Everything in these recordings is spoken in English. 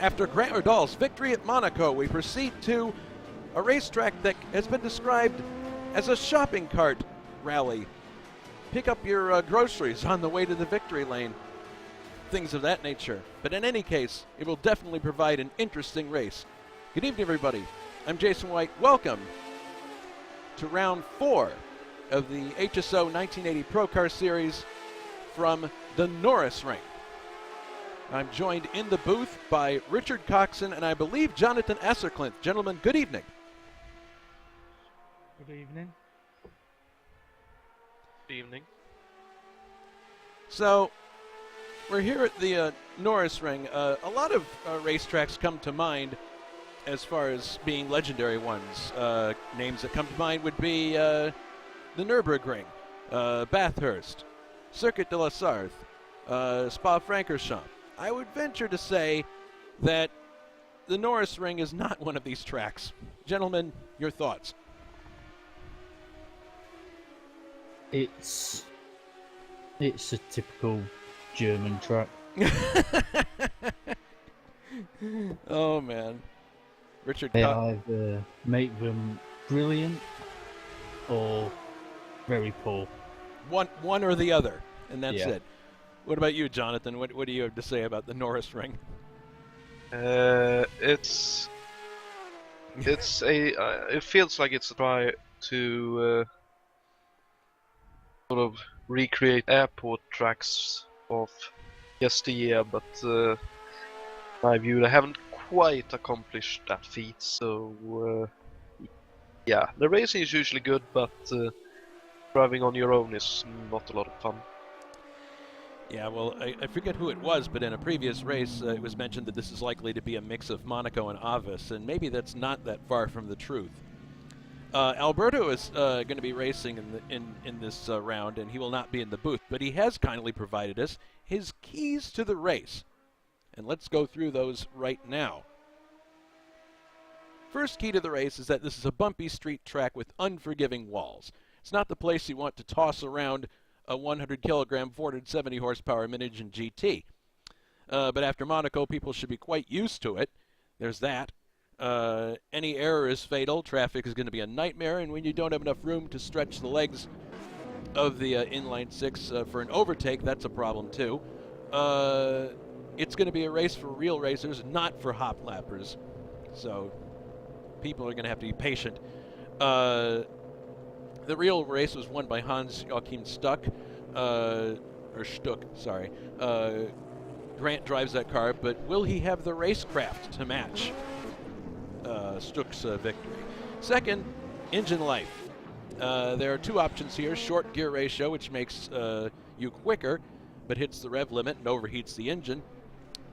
After Grant Ardal's victory at Monaco, we proceed to a racetrack that has been described as a shopping cart rally. Pick up your groceries on the way to the victory lane. Things of that nature. But in any case, it will definitely provide an interesting race. Good evening, everybody. I'm Jason White. Welcome to round 4 of the HSO 1980 Procar Series from the Norisring. I'm joined in the booth by Richard Coxon and I believe Jonatan Acerclinth. Gentlemen, good evening. Good evening. Good evening. So, we're here at the Norisring. A lot of racetracks come to mind as far as being legendary ones. Names that come to mind would be the Nürburgring, Bathurst, Circuit de la Sarthe, Spa-Francorchamps. I would venture to say that the Norisring is not one of these tracks. Gentlemen, your thoughts? It's a typical German track. Oh, man. Richard They either make them brilliant or very poor. One or the other, and that's Yeah. it. What about you, Jonatan? What do you have to say about the Norisring? It feels like it's a try to sort of recreate airport tracks of yesteryear, but in my view, they haven't quite accomplished that feat. So yeah, the racing is usually good, but driving on your own is not a lot of fun. Yeah, well, I forget who it was, but in a previous race, it was mentioned that this is likely to be a mix of Monaco and Avis, and maybe that's not that far from the truth. Alberto is going to be racing in this round, and he will not be in the booth, but he has kindly provided us his keys to the race. And let's go through those right now. First key to the race is that this is a bumpy street track with unforgiving walls. It's not the place you want to toss around a 100-kilogram 470 horsepower mid-engine GT. But after Monaco, people should be quite used to it. There's that. Any error is fatal. Traffic is going to be a nightmare, and when you don't have enough room to stretch the legs of the inline six for an overtake, that's a problem too. It's going to be a race for real racers, not for hop lappers. So people are going to have to be patient. The real race was won by Hans-Joachim Stuck, sorry. Grant drives that car, but will he have the racecraft to match Stuck's victory? Second, engine life. There are two options here: short gear ratio, which makes you quicker, but hits the rev limit and overheats the engine,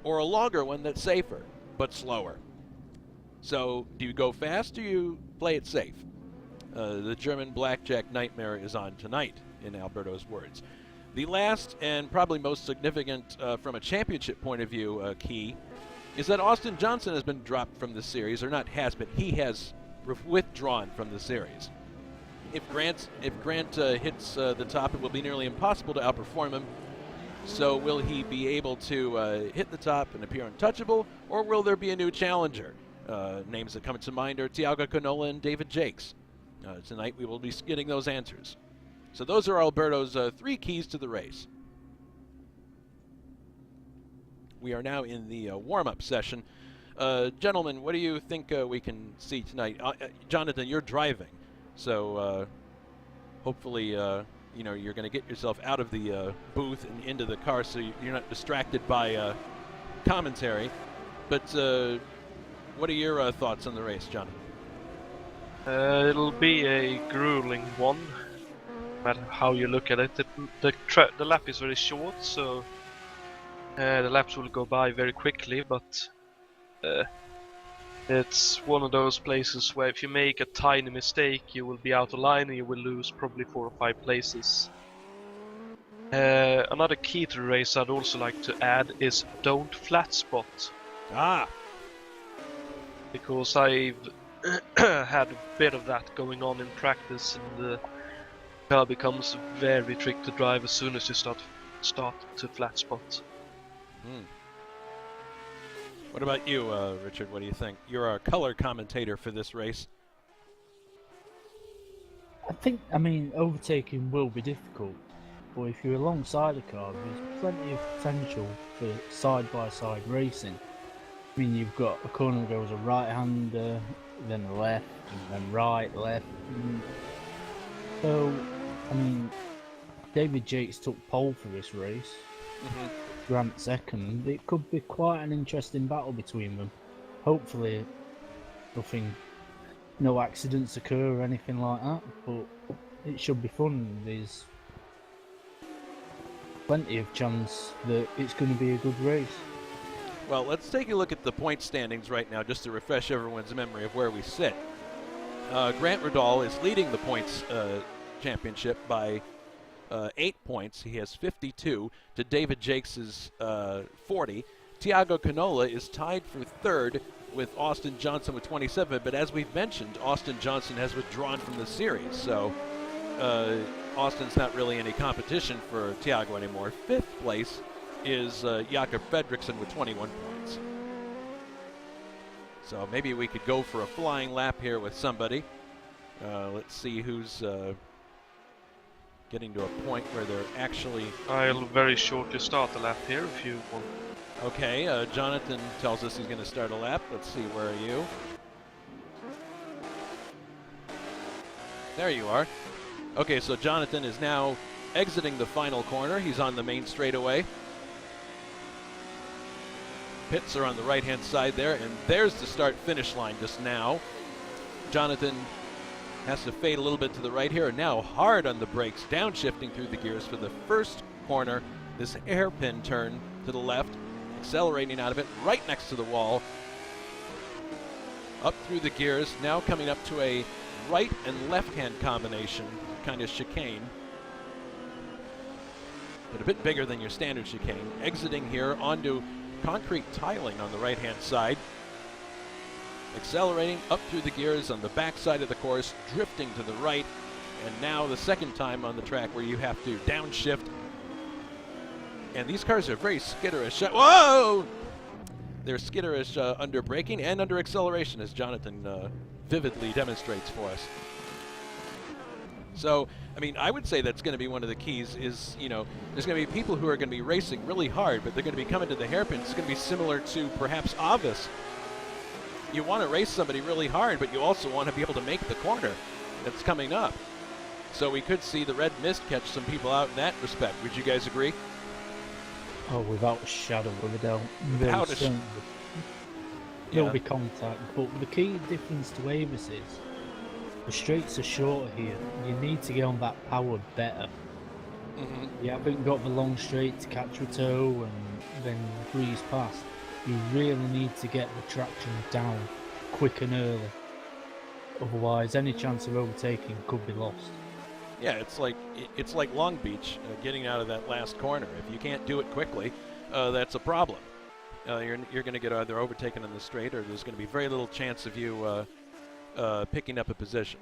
or a longer one that's safer, but slower. So, do you go fast or do you play it safe? The German blackjack nightmare is on tonight, in Alberto's words. The last and probably most significant from a championship point of view key is that Austin Johnson has been dropped from the series, or not has, but he has withdrawn from the series. If Grant hits the top, it will be nearly impossible to outperform him. So will he be able to hit the top and appear untouchable, or will there be a new challenger? Names that come to mind are Tiago Canola and David Jakes. Tonight we will be getting those answers. So those are Alberto's 3 keys to the race. We are now in the warm-up session. Gentlemen, what do you think we can see tonight? Jonatan, you're driving, so hopefully you're going to get yourself out of the booth and into the car so you're not distracted by commentary. But what are your thoughts on the race, Jonathan? It'll be a grueling one, no matter how you look at it. The lap is very short, so the laps will go by very quickly, but it's one of those places where if you make a tiny mistake, you will be out of line and you will lose probably 4 or 5 places. Another key to the race I'd also like to add is don't flat spot. Because I've had a bit of that going on in practice, and the car becomes very tricky to drive as soon as you start to flat spot. What about you, Richard? What do you think? You're our color commentator for this race. I mean, overtaking will be difficult, but if you're alongside a car, there's plenty of potential for side-by-side racing. I mean, you've got a corner that goes a right-hander, then a left, and then right, left. So, I mean, David Jakes took pole for this race. Grant second. It could be quite an interesting battle between them. Hopefully, no accidents occur or anything like that, but it should be fun. There's plenty of chance that it's going to be a good race. Well, let's take a look at the point standings right now, just to refresh everyone's memory of where we sit. Grant Riddall is leading the points championship by 8 points. He has 52 to David Jakes' 40. Tiago Canola is tied for third with Austin Johnson with 27, but as we've mentioned, Austin Johnson has withdrawn from the series, so Austin's not really any competition for Tiago anymore. Fifth place is Jakob Fredriksson with 21 points. So maybe we could go for a flying lap here with somebody. Let's see who's getting to a point where they're actually... I'll very shortly start the lap here if you want. Okay, Jonatan tells us he's going to start a lap. Let's see, where are you? There you are. Okay, so Jonatan is now exiting the final corner. He's on the main straightaway. Pits are on the right-hand side there, and there's the start-finish line just now. Jonatan has to fade a little bit to the right here, and now hard on the brakes, downshifting through the gears for the first corner. This hairpin turn to the left, accelerating out of it, right next to the wall. Up through the gears, now coming up to a right and left-hand combination, kind of chicane. But a bit bigger than your standard chicane. Exiting here onto concrete tiling on the right-hand side. Accelerating up through the gears on the back side of the course, drifting to the right, and now the second time on the track where you have to downshift. And these cars are very skitterish. Whoa! They're skitterish under braking and under acceleration, as Jonatan vividly demonstrates for us. So, I mean, I would say that's going to be one of the keys is, you know, there's going to be people who are going to be racing really hard, but they're going to be coming to the hairpin. It's going to be similar to perhaps Avis. You want to race somebody really hard, but you also want to be able to make the corner that's coming up. So we could see the red mist catch some people out in that respect. Would you guys agree? Oh, without a shadow of a doubt. There'll be contact, but the key difference to Avis is the straights are shorter here. You need to get on that power better. You haven't got the long straight to catch a toe and then breeze past. You really need to get the traction down quick and early. Otherwise, any chance of overtaking could be lost. Yeah, it's like Long Beach getting out of that last corner. If you can't do it quickly, that's a problem. You're going to get either overtaken on the straight, or there's going to be very little chance of you picking up a position.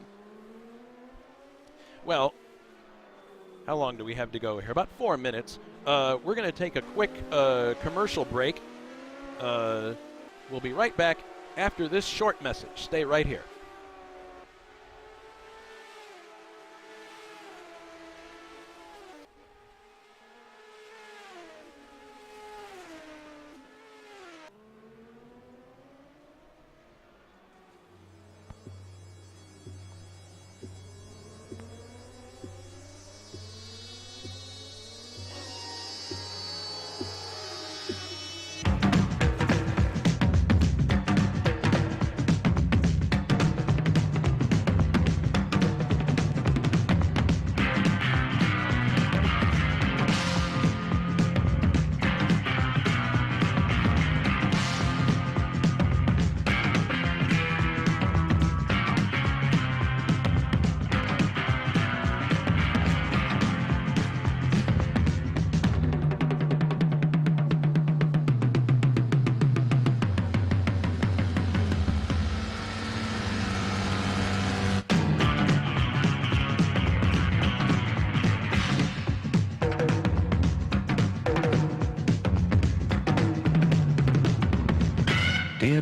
Well, how long do we have to go here? About 4 minutes. We're going to take a quick commercial break. We'll be right back after this short message. Stay right here.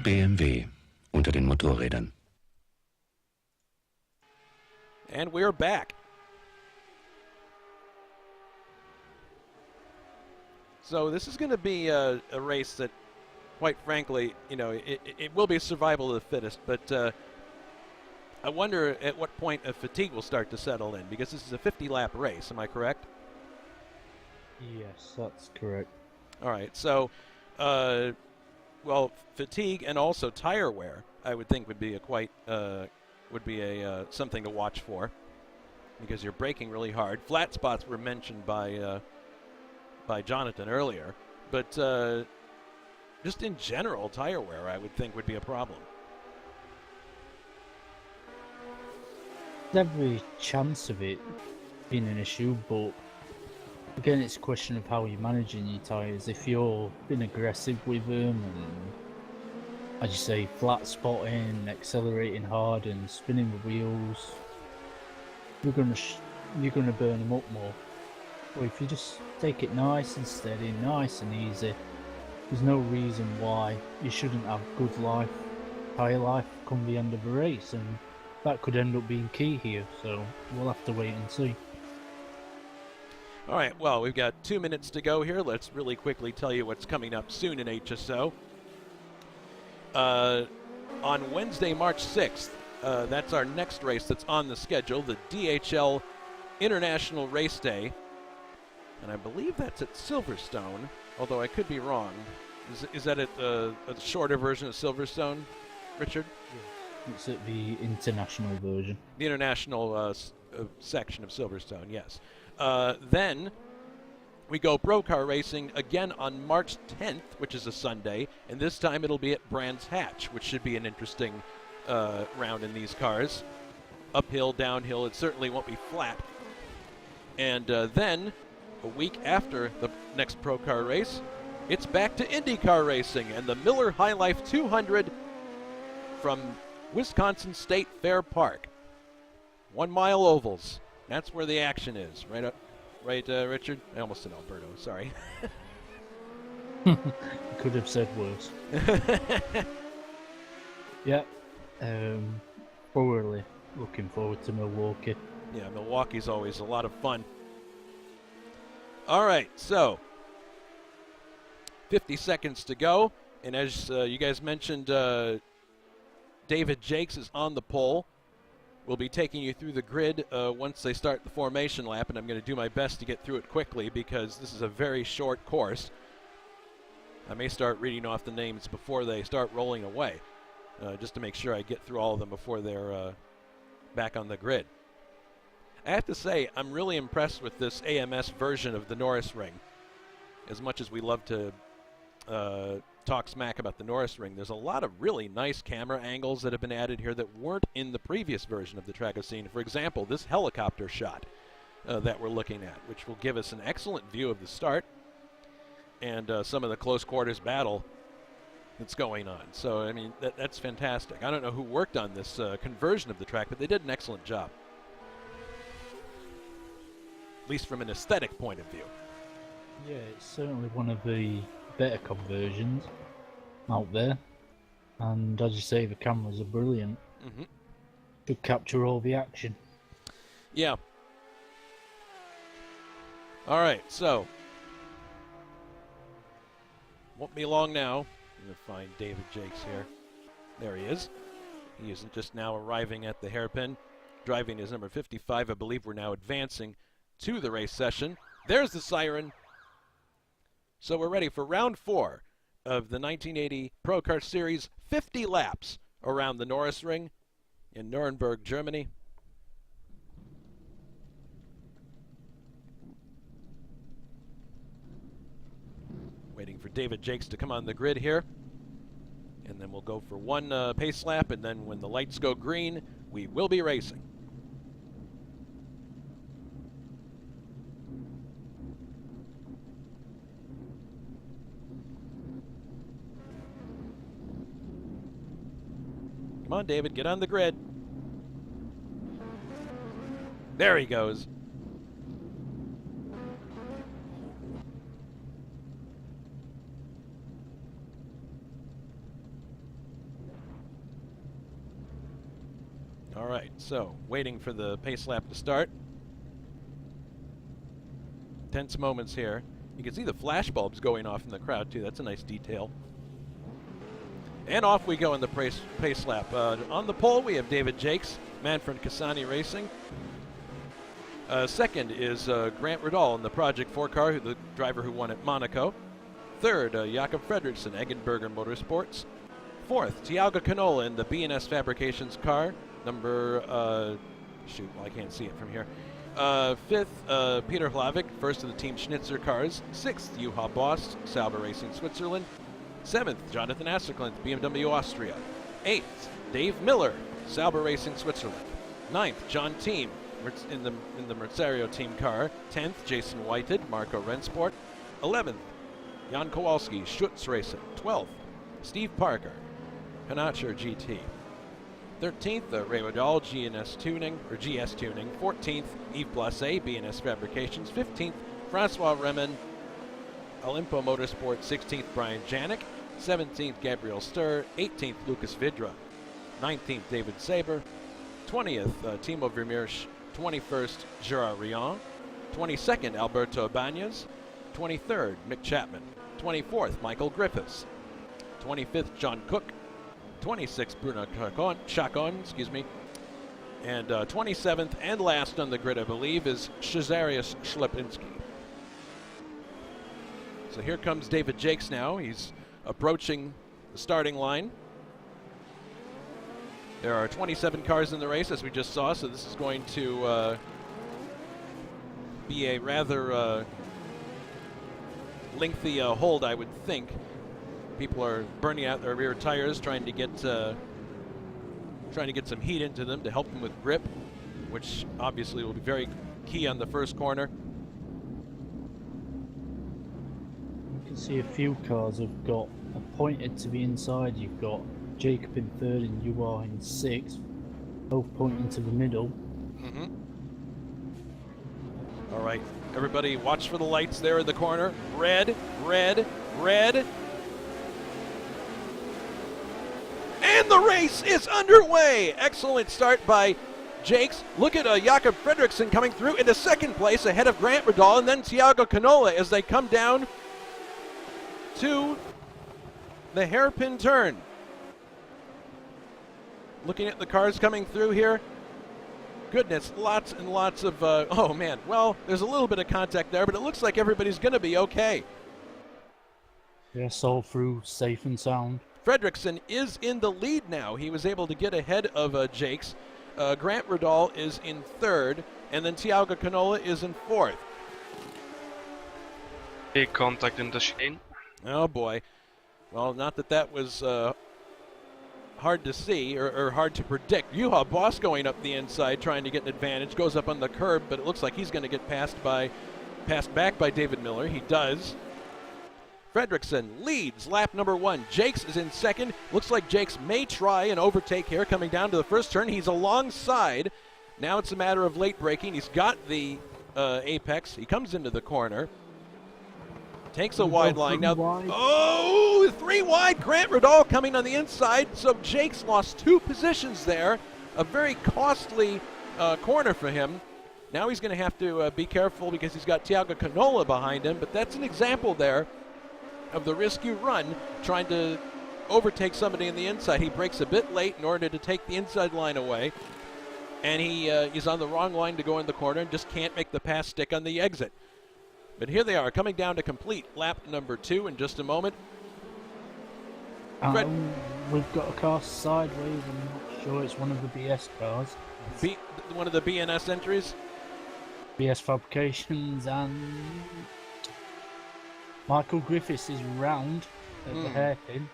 BMW unter den Motorrädern. And we're back. So this is going to be a race that, quite frankly, it will be survival of the fittest, but I wonder at what point a fatigue will start to settle in, because this is a 50-lap race, am I correct? Yes, that's correct. All right, so, well, fatigue and also tire wear, I would think would be something to watch for, because you're braking really hard. Flat spots were mentioned by Jonatan earlier, but just in general, tire wear, I would think would be a problem. There's every chance of it being an issue, but again, it's a question of how you're managing your tyres. If you're being aggressive with them and, as you say, flat spotting, accelerating hard and spinning the wheels, you're gonna burn them up more. Or if you just take it nice and steady, nice and easy, there's no reason why you shouldn't have good tyre life come the end of the race, and that could end up being key here, so we'll have to wait and see. All right, well, we've got 2 minutes to go here. Let's really quickly tell you what's coming up soon in HSO. On Wednesday, March 6th, that's our next race that's on the schedule, the DHL International Race Day. And I believe that's at Silverstone, although I could be wrong. Is that at a shorter version of Silverstone, Richard? Yes. It's at the international version. The international section of Silverstone, yes. Then we go Procar racing again on March 10th, which is a Sunday, and this time it'll be at Brands Hatch, which should be an interesting round in these cars. Uphill, downhill, it certainly won't be flat. And then, a week after the next Procar race, it's back to IndyCar racing and the Miller High Life 200 from Wisconsin State Fair Park. 1 mile ovals. That's where the action is. Right, Richard? I almost said Alberto. Sorry. You could have said worse. Yeah. Thoroughly looking forward to Milwaukee. Yeah, Milwaukee's always a lot of fun. All right, so 50 seconds to go. And as you guys mentioned, David Jakes is on the pole. We'll be taking you through the grid once they start the formation lap, and I'm going to do my best to get through it quickly because this is a very short course. I may start reading off the names before they start rolling away, just to make sure I get through all of them before they're back on the grid. I have to say, I'm really impressed with this AMS version of the Norisring. As much as we love to talk smack about the Norisring, there's a lot of really nice camera angles that have been added here that weren't in the previous version of the track scene. For example, this helicopter shot that we're looking at, which will give us an excellent view of the start and some of the close quarters battle that's going on. So, I mean, that's fantastic. I don't know who worked on this conversion of the track, but they did an excellent job. At least from an aesthetic point of view. Yeah, it's certainly one of the better conversions out there. And as you say, the cameras are brilliant. Mm-hmm. To capture all the action. Yeah. All right, so won't be long now. I'm going to find David Jakes here. There he is. He isn't just now arriving at the hairpin. Driving his number 55. I believe we're now advancing to the race session. There's the siren. So we're ready for round 4 of the 1980 Procar Series 50 laps around the Norisring in Nuremberg, Germany. Waiting for David Jakes to come on the grid here. And then we'll go for one pace lap, and then when the lights go green, we will be racing. Come on, David, get on the grid. There he goes. All right, so waiting for the pace lap to start. Tense moments here. You can see the flash bulbs going off in the crowd too. That's a nice detail. And off we go in the pace lap. On the pole we have David Jakes, Manfred Cassani Racing. Second is Grant Riddall in the Project 4 car, the driver who won at Monaco. Third, Jakob Fredriksson, Eggenberger Motorsports. Fourth, Thiago Canola in the B&S Fabrications car. Number, shoot, well, I can't see it from here. Fifth, Peter Hlavik, first of the Team Schnitzer cars. Sixth, Juha Boss, Sauber Racing Switzerland. Seventh, Jonatan Acerclinth, BMW Austria. Eighth, Dave Miller, Sauber Racing Switzerland. Ninth, John Team in the Mercerio team car. 10th, Jason Whited, Marco Rennsport. 11th, Jan Kowalski, Schutz Racing. 12th, Steve Parker, Hanacher GT. 13th, Ray Woodall, GS Tuning. 14th, Yves Blasset, B&S Fabrications. 15th, Francois Remen, Olimpo Motorsport. 16th, Brian Janik. 17th, Gabriel Sturr. 18th, Lucas Vidra. 19th, David Saber. 20th, Timo Vermeersch. 21st, Gerard Rion. 22nd, Alberto Banez. 23rd, Mick Chapman. 24th, Michael Griffiths. 25th, John Cook. 26th, Bruno Chacon, excuse me. And 27th and last on the grid, I believe, is Cesarius Schlepinski. So here comes David Jakes now. He's approaching the starting line. There are 27 cars in the race, as we just saw, so this is going to be a rather lengthy hold, I would think. People are burning out their rear tires, trying to get some heat into them to help them with grip, which obviously will be very key on the first corner. You can see a few cars have got pointed to the inside. You've got Jacob in third and you are in sixth, both pointing to the middle. Mm-hmm. All right, everybody watch for the lights there in the corner. Red, red, red. And the race is underway. Excellent start by Jakes. Look at Jakob Fredriksson coming through into second place ahead of Grant Riddall and then Thiago Canola as they come down to the hairpin turn. Looking at the cars coming through here. Goodness, lots and lots of, oh man, well, there's a little bit of contact there, but it looks like everybody's going to be okay. Yes, all through safe and sound. Fredriksson is in the lead now. He was able to get ahead of Jakes. Grant Riddall is in third, and then Thiago Canola is in fourth. Big contact in the chain. Oh boy. Well, not that was hard to see or hard to predict. Juha Boss going up the inside trying to get an advantage, goes up on the curb, but it looks like he's going to get passed back by David Miller. He does. Fredriksson leads lap number 1. Jakes is in second. Looks like Jakes may try an overtake here coming down to the first turn. He's alongside. Now it's a matter of late braking. He's got the apex. He comes into the corner. Takes a wide line now. Oh, 3 wide. Grant Riddall coming on the inside. So Jakes lost 2 positions there. A very costly corner for him. Now he's going to have to be careful because he's got Thiago Canola behind him. But that's an example there of the risk you run trying to overtake somebody on the inside. He brakes a bit late in order to take the inside line away. And he is on the wrong line to go in the corner and just can't make the pass stick on the exit. But here they are coming down to complete lap number 2 in just a moment. We've got a car sideways. I'm not sure it's one of the BS cars. One of the BNS entries? BS Fabrications, and Michael Griffiths is round at the hairpin,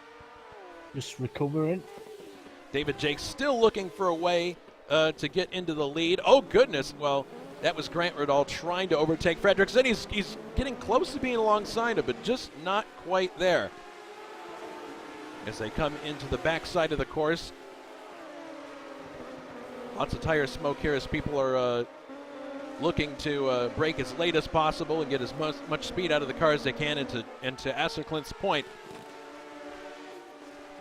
just recovering. David Jakes still looking for a way to get into the lead. Oh goodness, well, that was Grant Riddall trying to overtake Fredriksson. He's getting close to being alongside him, but just not quite there. As they come into the backside of the course. Lots of tire smoke here as people are looking to brake as late as possible and get as much speed out of the car as they can into Acerclinth's point.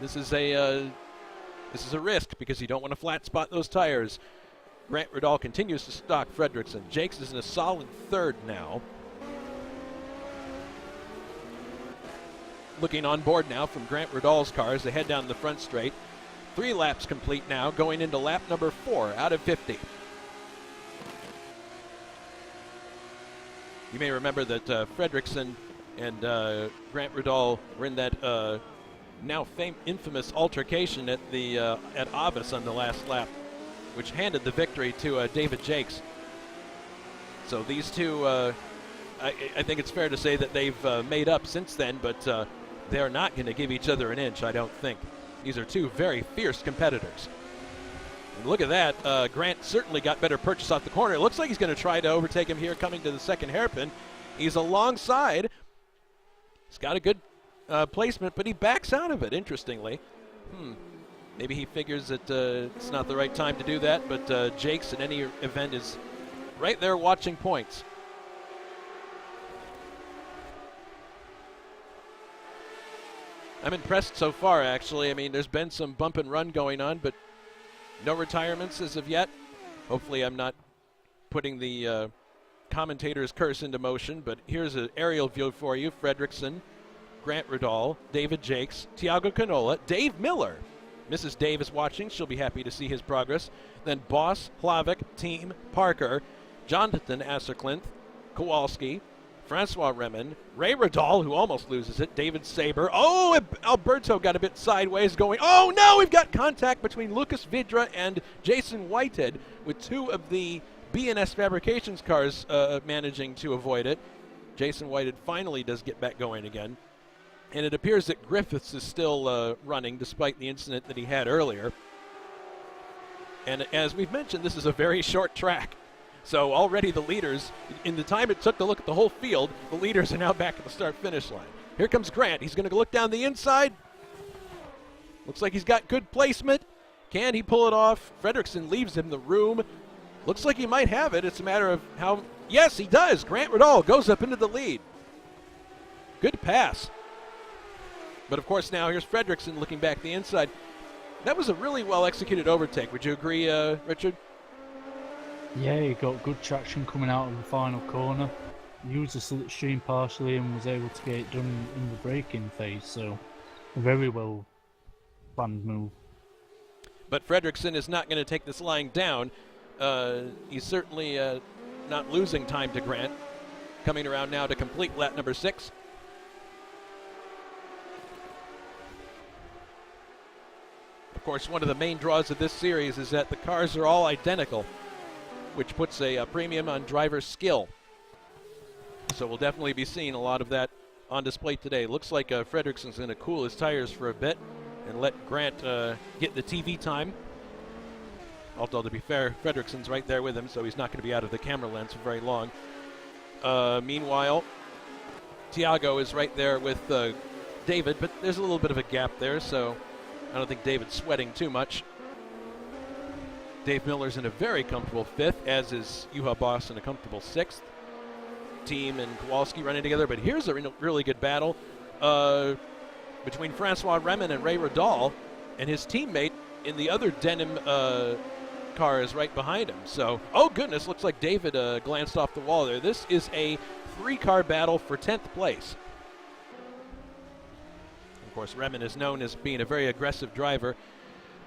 This is a This is a risk because you don't want to flat spot those tires. Grant Riddall continues to stalk Fredrickson. Jakes is in a solid third now. Looking on board now from Grant Riddall's car as they head down the front straight. 3 laps complete now, going into lap number 4 out of 50. You may remember that Fredrickson and Grant Riddall were in that now infamous altercation at Avis on the last lap, which handed the victory to David Jakes. So these two, I think it's fair to say that they've made up since then, but they're not going to give each other an inch, I don't think. These are two very fierce competitors. And look at that. Grant certainly got better purchase off the corner. It looks like he's going to try to overtake him here coming to the second hairpin. He's alongside. He's got a good placement, but he backs out of it, interestingly. Maybe he figures that it's not the right time to do that, but Jakes in any event is right there watching points. I'm impressed so far, actually. I mean, there's been some bump and run going on, but no retirements as of yet. Hopefully I'm not putting the commentator's curse into motion, but here's an aerial view for you. Fredrickson, Grant Riddall, David Jakes, Tiago Canola, Dave Miller. Mrs. Dave is watching. She'll be happy to see his progress. Then Boss, Hlavik, Team, Parker, Jonatan, Acerclinth, Kowalski, Francois Remen, Ray Riddall, who almost loses it, David Saber. Oh, Alberto got a bit sideways going. Oh, no, we've got contact between Lucas Vidra and Jason Whitehead, with 2 of the B&S Fabrications cars managing to avoid it. Jason Whitehead finally does get back going again. And it appears that Griffiths is still running, despite the incident that he had earlier. And as we've mentioned, this is a very short track. So already the leaders, in the time it took to look at the whole field, the leaders are now back at the start-finish line. Here comes Grant. He's going to look down the inside. Looks like he's got good placement. Can he pull it off? Fredrickson leaves him the room. Looks like he might have it. It's a matter of how... Yes, he does. Grant Riddall goes up into the lead. Good pass. But, of course, now here's Fredrickson looking back the inside. That was a really well-executed overtake. Would you agree, Richard? Yeah, he got good traction coming out of the final corner. Used the slipstream partially and was able to get it done in the braking phase, so a very well planned move. But Fredrickson is not going to take this line down. He's certainly not losing time to Grant. Coming around now to complete lap number 6. Of course, one of the main draws of this series is that the cars are all identical, which puts a premium on driver skill. So we'll definitely be seeing a lot of that on display today. Looks like Fredrickson's going to cool his tires for a bit and let Grant get the TV time. Although, to be fair, Fredrickson's right there with him, so he's not going to be out of the camera lens for very long. Meanwhile, Tiago is right there with David, but there's a little bit of a gap there, so I don't think David's sweating too much. Dave Miller's in a very comfortable 5th, as is Juha Boss in a comfortable 6th. Team and Kowalski running together, but here's a really good battle between Francois Remen and Ray Riddall, and his teammate in the other denim car is right behind him. So, oh goodness, looks like David glanced off the wall there. This is a 3-car battle for 10th place. Of course, Remen is known as being a very aggressive driver.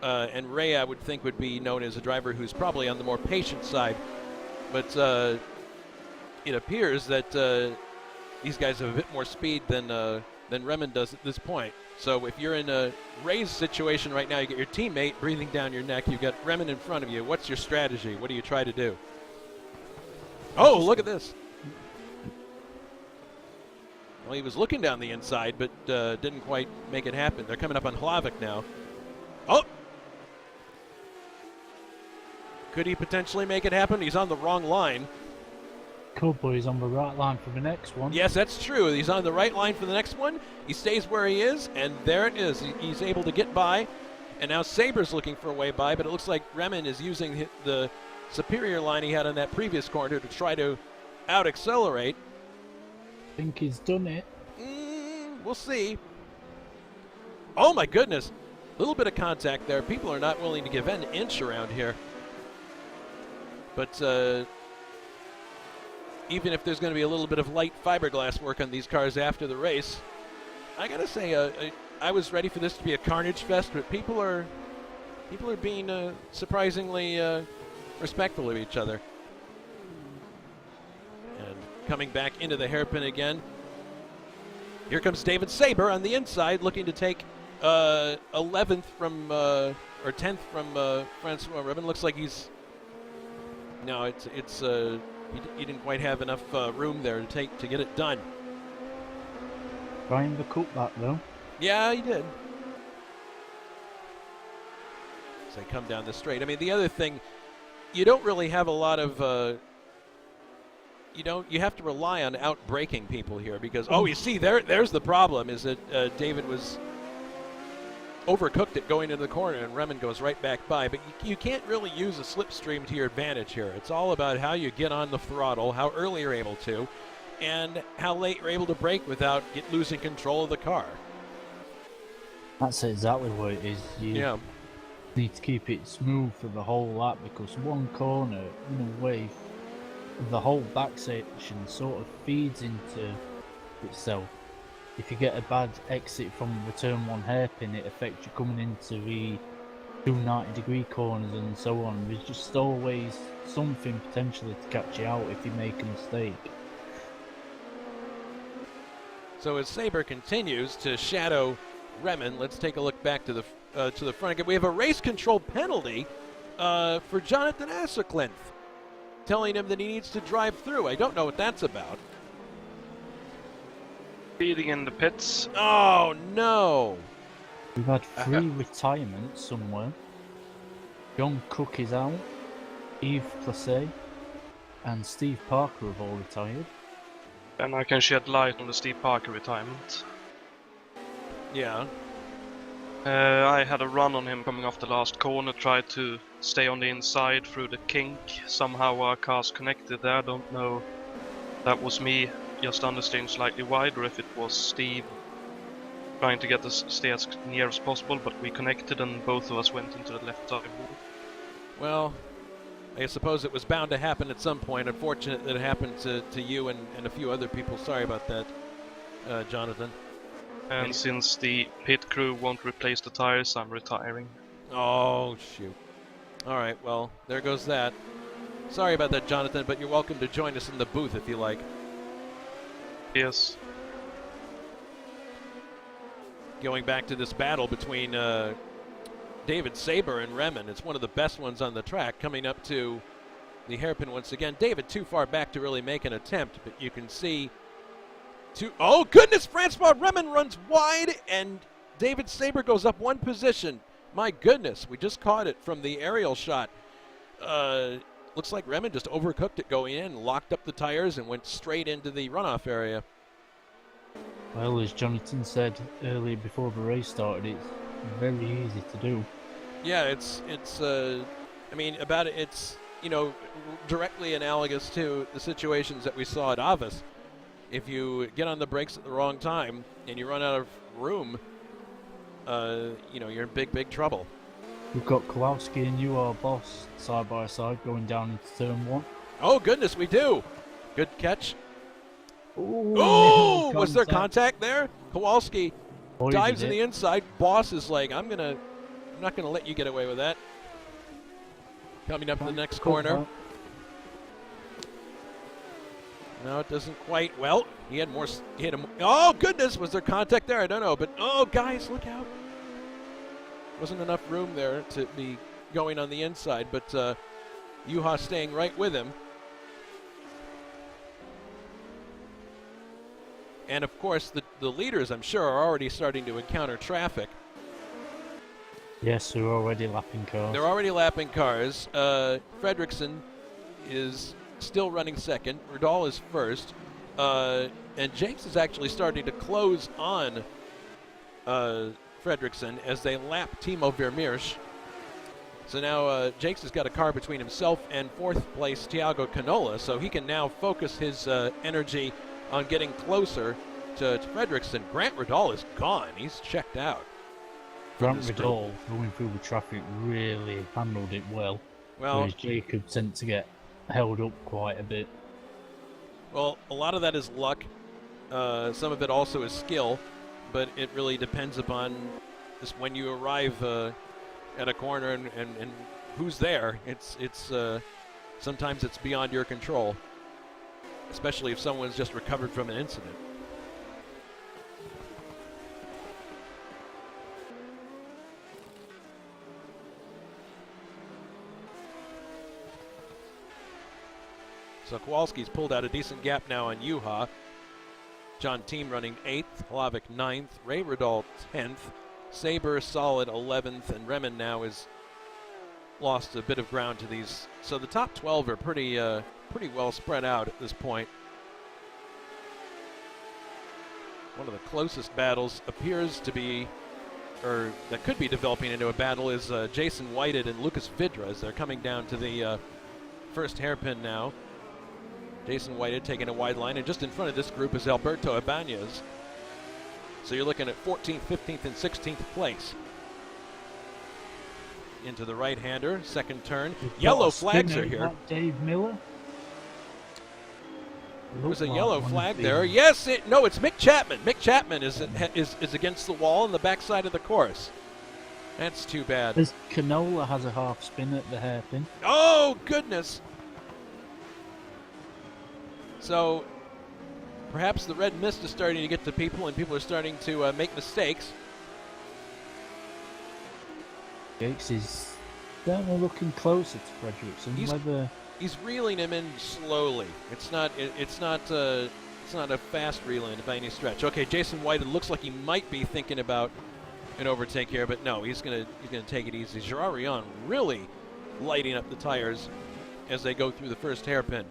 And Ray, I would think, would be known as a driver who's probably on the more patient side. But it appears that these guys have a bit more speed than Remen does at this point. So if you're in a Ray's situation right now, you get your teammate breathing down your neck. You've got Remen in front of you. What's your strategy? What do you try to do? Oh, look at this. Well, he was looking down the inside, but didn't quite make it happen. They're coming up on Hlavik now. Oh! Could he potentially make it happen? He's on the wrong line. Cool, but he's on the right line for the next one. Yes, that's true. He's on the right line for the next one. He stays where he is, and there it is. He's able to get by. And now Saber's looking for a way by, but it looks like Remen is using the superior line he had on that previous corner to try to out-accelerate. I think he's done it. We'll see. Oh, my goodness. little bit of contact there. People are not willing to give an inch around here. But even if there's going to be a little bit of light fiberglass work on these cars after the race, I got to say, I was ready for this to be a carnage fest, but people are being surprisingly respectful of each other. And coming back into the hairpin again, here comes David Saber on the inside, looking to take 11th from or 10th from Francois Rubin. Looks like he's he didn't quite have enough room there to get it done. Trying to cut that though. Yeah, he did. As they come down the straight. I mean, the other thing, you don't really have a lot of. You have to rely on out-braking people here because, you see, there's the problem, is that David was overcooked it going into the corner and Remen goes right back by. But you can't really use a slipstream to your advantage here. It's all about how you get on the throttle, how early you're able to, and how late you're able to brake without losing control of the car. That's exactly what it is. You need to keep it smooth for the whole lap because one corner, in a way, the whole back section sort of feeds into itself. If you get a bad exit from the turn 1 hairpin, it affects you coming into the 290-degree corners and so on. There's just always something potentially to catch you out if you make a mistake. So as Saber continues to shadow Remen, let's take a look back to the front again. We have a race control penalty for Jonatan Acerclinth, telling him that he needs to drive through. I don't know what that's about. Speeding in the pits. Oh, no. We've had 3 retirements somewhere. John Cook is out, Yves Placé, and Steve Parker have all retired. And I can shed light on the Steve Parker retirement. Yeah. I had a run on him coming off the last corner, tried to stay on the inside through the kink. Somehow our cars connected there. I don't know if that was me just understeering slightly wide or if it was Steve trying to get us stay as near as possible, but we connected and both of us went into the left side wall. Well, I suppose it was bound to happen at some point. Unfortunate that it happened to you and a few other people. Sorry about that, Jonathan. And since the pit crew won't replace the tires, I'm retiring. Oh, shoot. All right, well, there goes that. Sorry about that, Jonathan, but you're welcome to join us in the booth if you like. Yes. Going back to this battle between David Saber and Remen. It's one of the best ones on the track, coming up to the hairpin once again. David too far back to really make an attempt, but you can see oh goodness, Francois Remen runs wide and David Saber goes up 1 position. My goodness, we just caught it from the aerial shot. Looks like Remen just overcooked it going in, locked up the tires and went straight into the runoff area. Well, as Jonatan said earlier before the race started, it's very easy to do. Yeah, it's directly analogous to the situations that we saw at Avis. If you get on the brakes at the wrong time and you run out of room, you're in big trouble. We've got Kowalski and you, our boss, side by side going down into turn 1. Oh goodness, we do. Good catch. Ooh, Oh, was there contact there? Kowalski dives in it. the inside. Boss is like, I'm not gonna let you get away with that. Coming up in the next corner. No, it doesn't quite. Well, he had more. He had a. Oh goodness, was there contact there? I don't know, but oh guys, look out! Wasn't enough room there to be going on the inside, but Juha staying right with him. And of course, the leaders, I'm sure, are already starting to encounter traffic. Yes, they're already lapping cars. They're already lapping cars. Fredrickson is still running second. Rudal is first. And Jakes is actually starting to close on Fredrickson as they lap Timo Vermeersch. So now Jakes has got a car between himself and 4th place Thiago Canola, so he can now focus his energy on getting closer to Fredrickson. Grant Rudal is gone. He's checked out. Grant this group. Riddle going through the traffic really handled it well. Well, Whereas Jacob tends to get held up quite a bit. well, a lot of that is luck. Some of it also is skill, but it really depends upon just when you arrive at a corner and who's there. It's sometimes it's beyond your control, especially if someone's just recovered from an incident. So Kowalski's pulled out a decent gap now on Juha. John Team running 8th, Hlavik 9th, Ray Riddall 10th, Saber solid 11th, and Remen now has lost a bit of ground to these. So the top 12 are pretty well spread out at this point. One of the closest battles appears to be, or that could be developing into a battle, is Jason Whited and Lucas Vidra as they're coming down to the first hairpin now. Jason Whited taking a wide line, and just in front of this group is Alberto Ibanez. So you're looking at 14th, 15th, and 16th place. Into the right-hander, second turn. Yellow flags are here. Dave Miller? There's a yellow flag there. Yes, no, it's Mick Chapman. Mick Chapman is against the wall on the backside of the course. That's too bad. This Canola has a half spin at the hairpin. Oh, goodness. So perhaps the red mist is starting to get to people, and people are starting to make mistakes. Jakes is definitely looking closer to Fredrickson. He's reeling him in slowly. It's not a fast reel in by any stretch. Okay, Jason White, it looks like he might be thinking about an overtake here, but no, he's gonna take it easy. Gerard Rion really lighting up the tires as they go through the first hairpin.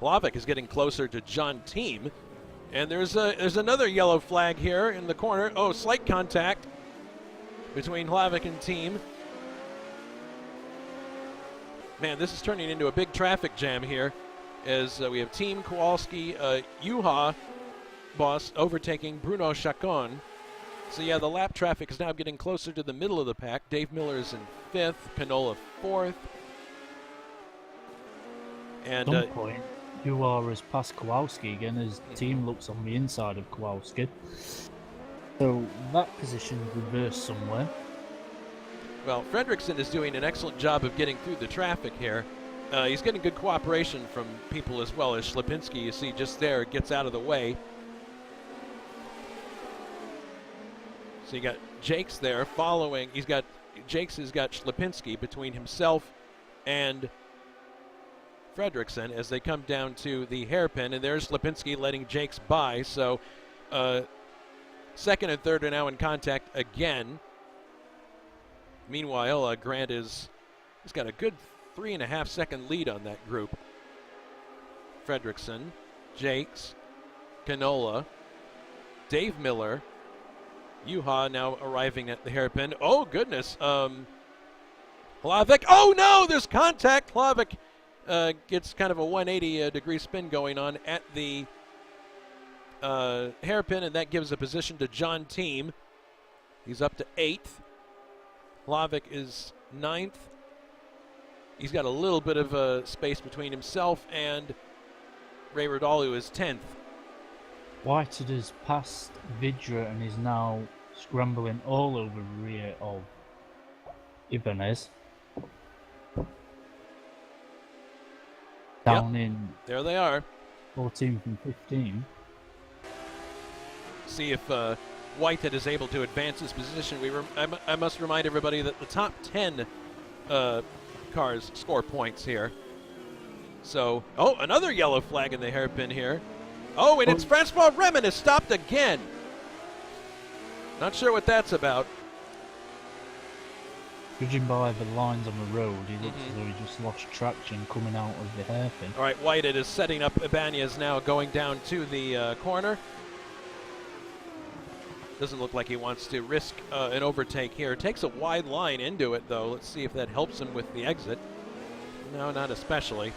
Hlavik is getting closer to John Team, and there's another yellow flag here in the corner. Oh, slight contact between Hlavik and Team. Man, this is turning into a big traffic jam here as we have Team, Kowalski, Juha boss overtaking Bruno Chacon. So yeah, the lap traffic is now getting closer to the middle of the pack. Dave Miller is in 5th, Canola 4th. And at some point, Juha has passed Kowalski again as Team looks on the inside of Kowalski. So that position reversed somewhere. Well, Fredrickson is doing an excellent job of getting through the traffic here. He's getting good cooperation from people as well as Schlipinski. You see just there, gets out of the way. So you got Jakes there following. Jakes has got Schlipinski between himself and Fredrickson as they come down to the hairpin, and there's Schlipinski letting Jakes by. So second and third are now in contact again. Meanwhile, Grant he's got a good 3.5 second lead on that group. Fredrickson, Jakes, Canola, Dave Miller, Juha now arriving at the hairpin. Oh, goodness. Hlavik. Oh, no, there's contact. Hlavik gets kind of a 180 degree spin going on at the hairpin, and that gives a position to John Team. He's up to 8th. Hlavik is 9th. He's got a little bit of space between himself and Ray Ridalu is 10th. Whited has passed Vidra and is now scrambling all over the rear of Ibanez. Down in there they are. 14th and 15th. See if Whitehead is able to advance his position. I must remind everybody that the top 10 cars score points here. So, oh, another yellow flag in the hairpin here. Oh, and it's Francois Remen is stopped again. Not sure what that's about. Judging by the lines on the road, he looks as though he just lost traction coming out of the hairpin. All right, Whitehead is setting up Ibanez now going down to the corner. Doesn't look like he wants to risk an overtake here. Takes a wide line into it, though. Let's see if that helps him with the exit. No, not especially.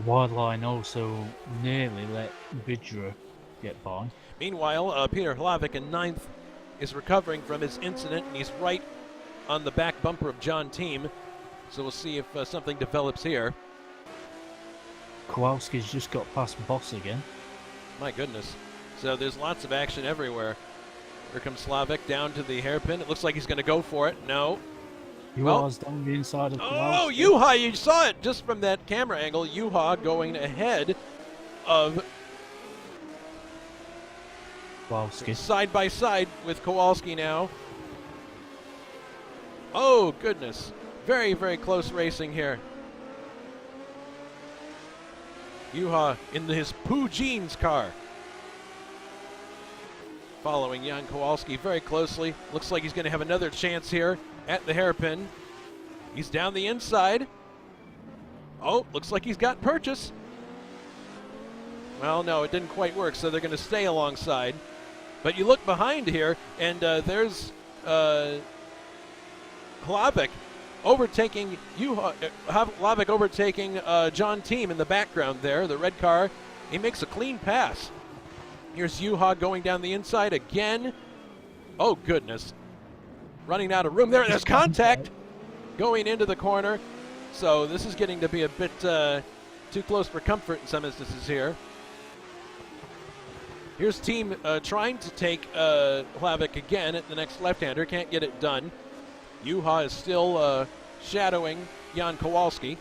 Wide line also nearly let Vidra get by. Meanwhile, Peter Hlavik in 9th is recovering from his incident, and he's right on the back bumper of John Team. So we'll see if something develops here. Kowalski's just got past Boss again. My goodness. So there's lots of action everywhere. Here comes Slavik down to the hairpin. It looks like he's going to go for it. No. Yuha's down the inside of Oh, Kowalski. Juha, you saw it just from that camera angle. Juha going ahead of Kowalski. side by side with Kowalski now. Oh, goodness. Very, very close racing here. Juha in his Poo Jeans car. Following Jan Kowalski very closely. Looks like he's going to have another chance here at the hairpin. He's down the inside. Oh, looks like he's got purchase. Well, no, it didn't quite work, so they're going to stay alongside. But you look behind here, and there's Hlavik overtaking Hlavik overtaking John Team in the background there, the red car. He makes a clean pass. Here's Juha going down the inside again. Oh, goodness. Running out of room there. There's contact going into the corner. So this is getting to be a bit too close for comfort in some instances here. Here's Team trying to take Hlavik again at the next left-hander. Can't get it done. Juha is still shadowing Jan Kowalski.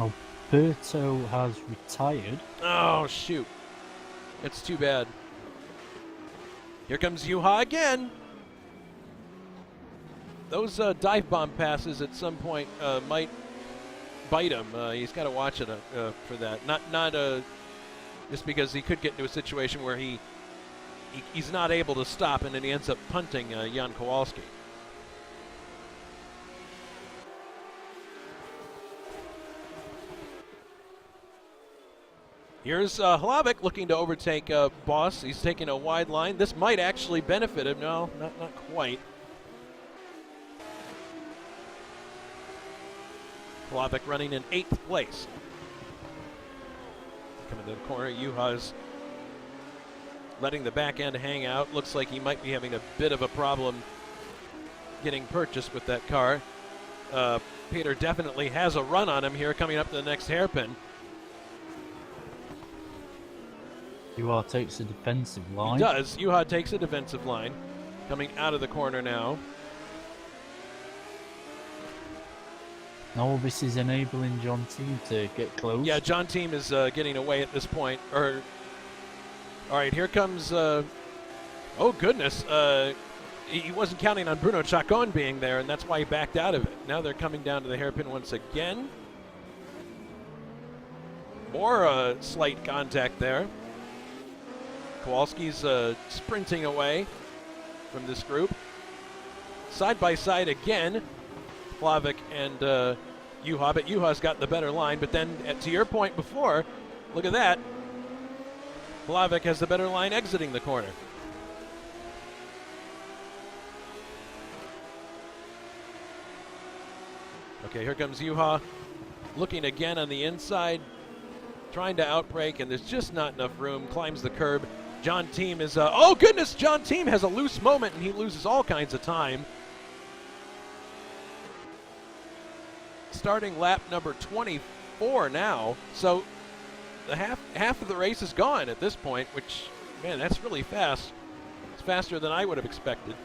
Alberto has retired. Oh, shoot. It's too bad. Here comes Juha again. Those dive bomb passes at some point might bite him. He's got to watch it for that. Not just because he could get into a situation where he's not able to stop and then he ends up punting Jan Kowalski. Here's Hlavik looking to overtake Boss. He's taking a wide line. This might actually benefit him. No, not quite. Hlavik running in 8th place. Coming to the corner, Juha's letting the back end hang out. Looks like he might be having a bit of a problem getting purchased with that car. Peter definitely has a run on him here coming up to the next hairpin. Juha takes a defensive line. He does. Juha takes a defensive line. Coming out of the corner now. No, this is enabling John Team to get close. Yeah, John Team is getting away at this point. All right, here comes... oh, goodness. He wasn't counting on Bruno Chacon being there, and that's why he backed out of it. Now they're coming down to the hairpin once again. More slight contact there. Kowalski's sprinting away from this group. Side by side again, Hlavik and Juha, but Juha's got the better line. But then, to your point before, look at that. Hlavik has the better line exiting the corner. Okay, here comes Juha, looking again on the inside, trying to outbrake, and there's just not enough room. Climbs the curb. John Team is, oh goodness, John Team has a loose moment, and he loses all kinds of time. Starting lap number 24 now, so the half of the race is gone at this point, which, man, that's really fast. It's faster than I would have expected.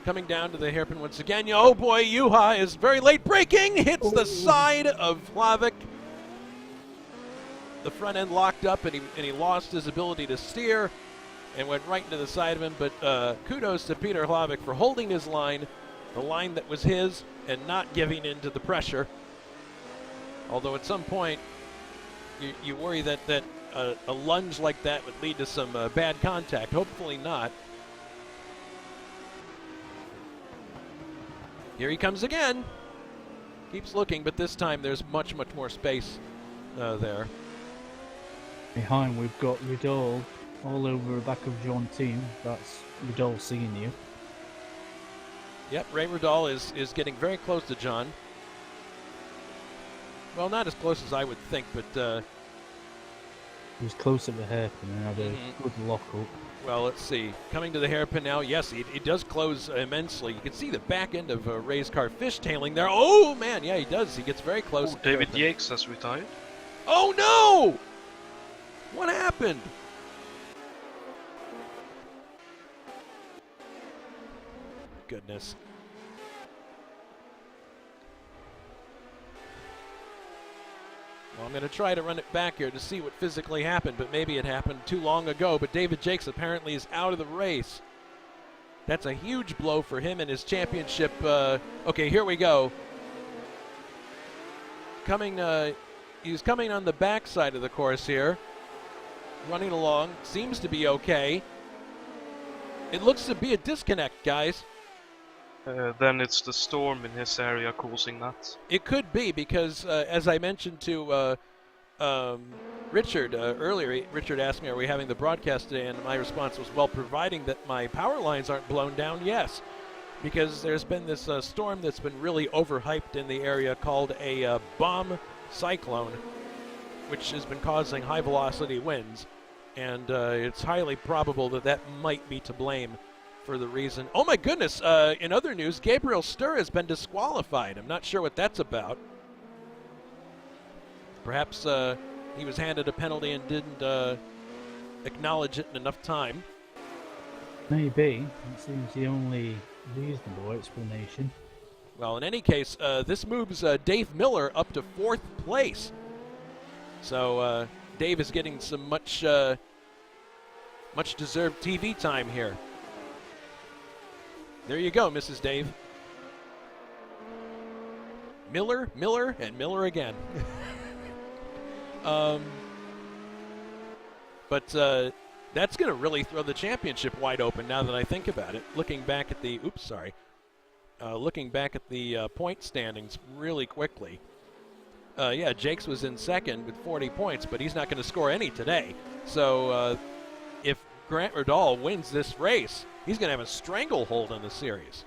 Coming down to the hairpin once again. Oh boy, Juha is very late braking, hits the side of Hlavik. The front end locked up, and he lost his ability to steer and went right into the side of him. But kudos to Peter Hlavik for holding his line, the line that was his, and not giving in to the pressure. Although at some point, you worry that a lunge like that would lead to some bad contact. Hopefully not. Here he comes again. Keeps looking, but this time there's much, much more space there. Behind, we've got Ridol all over the back of John Team. That's Ridol seeing you. Yep, Ray Ridol is getting very close to John. Well, not as close as I would think, but He was close at the hairpin and had a good lock up. well, let's see. Coming to the hairpin now. Yes, he does close immensely. You can see the back end of Ray's car fishtailing there. Oh, man. Yeah, he does. He gets very close. Oh, David Yates has retired. Oh, no! What happened? Goodness. Well, I'm going to try to run it back here to see what physically happened, but maybe it happened too long ago. But David Jakes apparently is out of the race. That's a huge blow for him and his championship. Okay, here we go. He's coming on the backside of the course here. Running along. Seems to be okay. It looks to be a disconnect, guys. Then it's the storm in his area causing that. It could be because, as I mentioned to Richard earlier, Richard asked me, are we having the broadcast today? And my response was, well, providing that my power lines aren't blown down, yes. Because there's been this storm that's been really overhyped in the area called a bomb cyclone, which has been causing high velocity winds. And it's highly probable that that might be to blame for the reason. Oh my goodness, in other news, Gabriel Sturr has been disqualified. I'm not sure what that's about. Perhaps he was handed a penalty and didn't acknowledge it in enough time. Maybe. It seems the only reasonable explanation. Well, in any case, this moves Dave Miller up to 4th place. So Dave is getting some much deserved TV time here. There you go, Mrs. Dave. Miller, and Miller again. But that's going to really throw the championship wide open now that I think about it. Looking back at the, point standings really quickly. Yeah, Jakes was in second with 40 points, but he's not going to score any today. So if Grant Riddall wins this race, he's going to have a stranglehold on the series.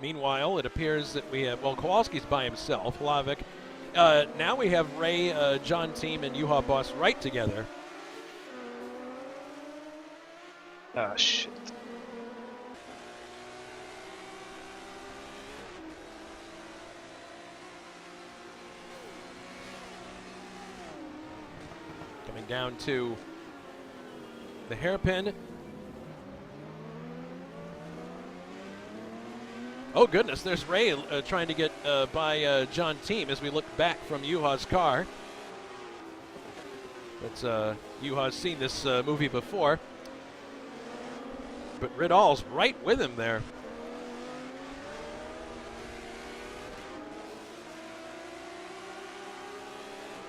Meanwhile, it appears that we have, well, Kowalski's by himself, Hlavic. Now we have Ray, John Team, and U-Haul Boss right together. Ah, shit. Coming down to the hairpin. Oh goodness, there's Ray trying to get by John Team as we look back from Yuha's car. But Yuha's seen this movie before. But Riddall's right with him there.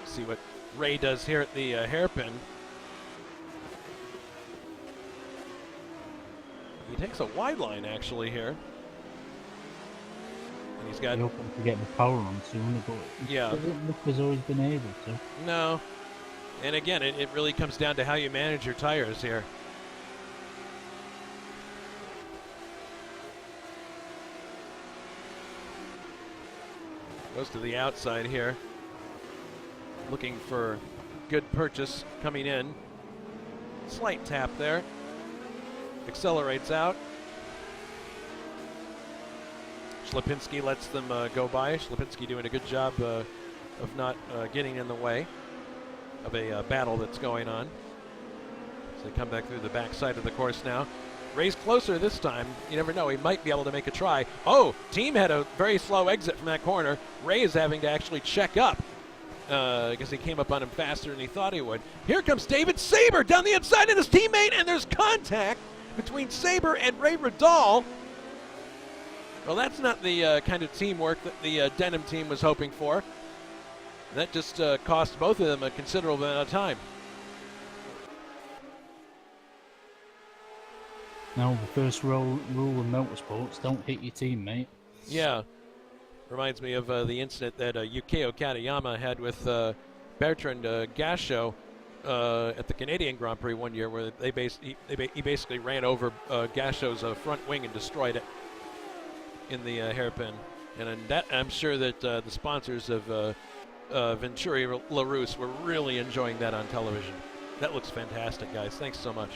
See what Ray does here at the hairpin. He takes a wide line actually here. And he's got... I hope to get the power on sooner, but yeah, it doesn't look as though he's been able to. No. And again, it really comes down to how you manage your tires here. Goes to the outside here. Looking for good purchase coming in. Slight tap there. Accelerates out. Slipinski lets them go by. Slipinski doing a good job of not getting in the way of a battle that's going on. So they come back through the backside of the course now. Ray's closer this time. You never know. He might be able to make a try. Oh, Team had a very slow exit from that corner. Ray is having to actually check up because he came up on him faster than he thought he would. Here comes David Saber down the inside of his teammate, and there's contact between Saber and Ray Riddall. Well, that's not the kind of teamwork that the Denim team was hoping for. That just cost both of them a considerable amount of time. Now, the first rule of motorsports, don't hit your teammate. Yeah. Reminds me of the incident that Yukio Katayama had with Bertrand Gasho at the Canadian Grand Prix one year, where he basically ran over Gasho's front wing and destroyed it in the hairpin. And that, I'm sure that the sponsors of Venturi LaRousse were really enjoying that on television. That looks fantastic, guys. Thanks so much.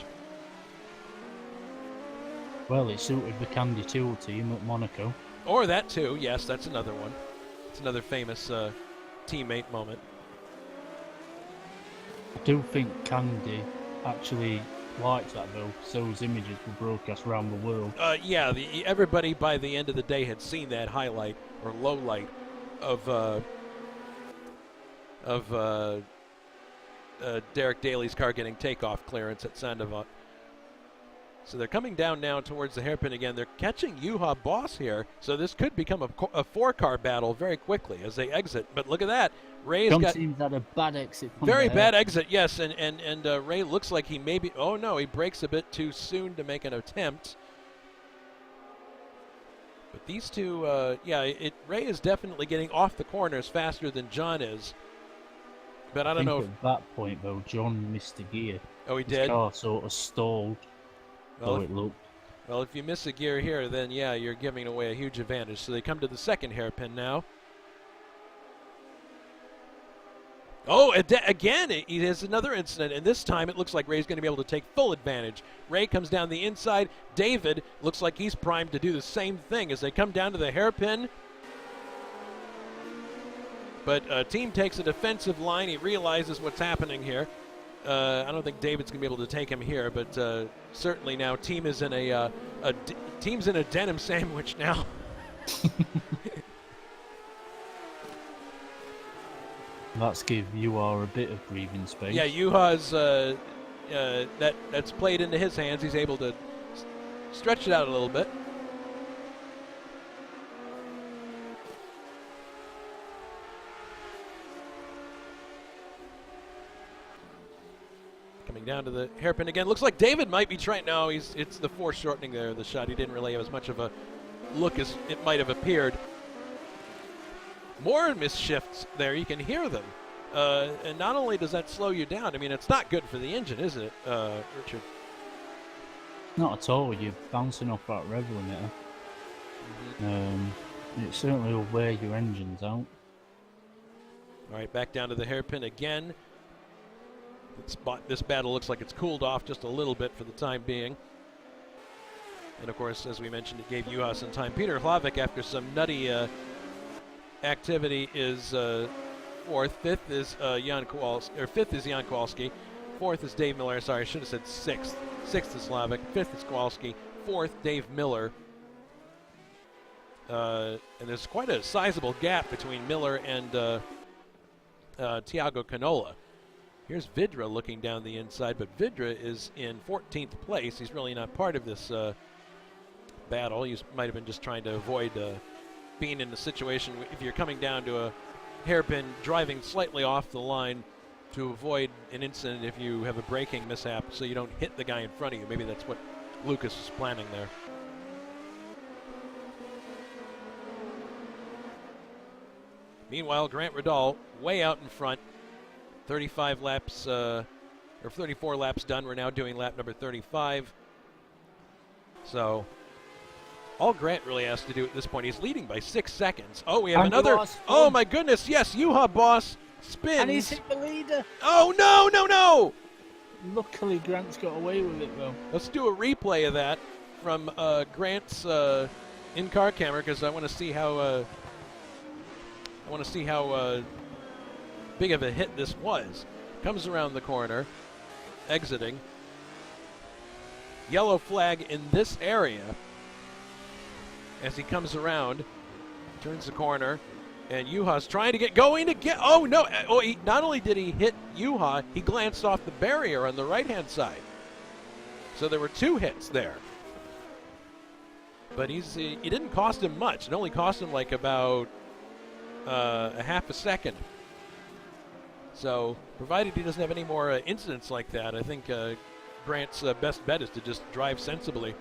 Well, it suited the Candy Tool team at Monaco. Or that too. Yes, that's another one. It's another famous teammate moment. I do think Candy actually liked that though, so those images were broadcast around the world. Yeah, everybody by the end of the day had seen that highlight or low light of Derek Daly's car getting takeoff clearance at Sandoval. So they're coming down now towards the hairpin again. They're catching Juha Boss here, so this could become a four-car battle very quickly as they exit. But look at that. Ray's John got seems had a bad exit. very bad exit, yes, and Ray looks like he maybe, oh no, he brakes a bit too soon to make an attempt. But these two, Ray is definitely getting off the corners faster than John is. But I don't know. At that point though, John missed a gear. Oh, he His did? car sort of stalled. Well, It looked. Well, if you miss a gear here, then yeah, you're giving away a huge advantage. So they come to the second hairpin now. Oh, again, he has another incident, and this time it looks like Ray's going to be able to take full advantage. Ray comes down the inside. David looks like he's primed to do the same thing as they come down to the hairpin. But team takes a defensive line. He realizes what's happening here. I don't think David's going to be able to take him here, but certainly now team is in team's in a denim sandwich now. Let's give Juha a bit of breathing space. Yeah, Juha's that's played into his hands. He's able to stretch it out a little bit. Coming down to the hairpin again. Looks like David might be trying. No, it's the foreshortening there of the shot. He didn't really have as much of a look as it might have appeared. More misshifts there. You can hear them. And not only does that slow you down, I mean, it's not good for the engine, is it, Richard? Not at all. You're bouncing off that rev limiter. It certainly will wear your engines out. All right, back down to the hairpin again. This battle looks like it's cooled off just a little bit for the time being. And, of course, as we mentioned, it gave Juha some time. Peter Hlavik, after some nutty activity, is fourth. Fifth is Jan Kowalski. Fourth is Dave Miller. Sorry, I should have said sixth. Sixth is Hlavik. Fifth is Kowalski. Fourth, Dave Miller. And there's quite a sizable gap between Miller and Tiago Canola. Here's Vidra looking down the inside, but Vidra is in 14th place. He's really not part of this battle. He might have been just trying to avoid being in the situation if you're coming down to a hairpin, driving slightly off the line to avoid an incident if you have a braking mishap so you don't hit the guy in front of you. Maybe that's what Lucas is planning there. Meanwhile, Grant Riddall way out in front. 35 laps, or 34 laps done. We're now doing lap number 35. So, all Grant really has to do at this point, he's leading by 6 seconds. Oh, we have another. Oh, my goodness. Yes, Juha Boss spins. And he's hit the leader. Oh, no, no, no. Luckily, Grant's got away with it, though. Let's do a replay of that from Grant's in-car camera because I want to see how. Big of a hit this was. Comes around the corner, exiting. Yellow flag in this area as he comes around, turns the corner, and Juha's trying to get going to get. Oh no! Oh, not only did he hit Juha, he glanced off the barrier on the right-hand side. So there were 2 hits there. But it didn't cost him much. It only cost him like about a half a second. So, provided he doesn't have any more incidents like that, I think Grant's best bet is to just drive sensibly.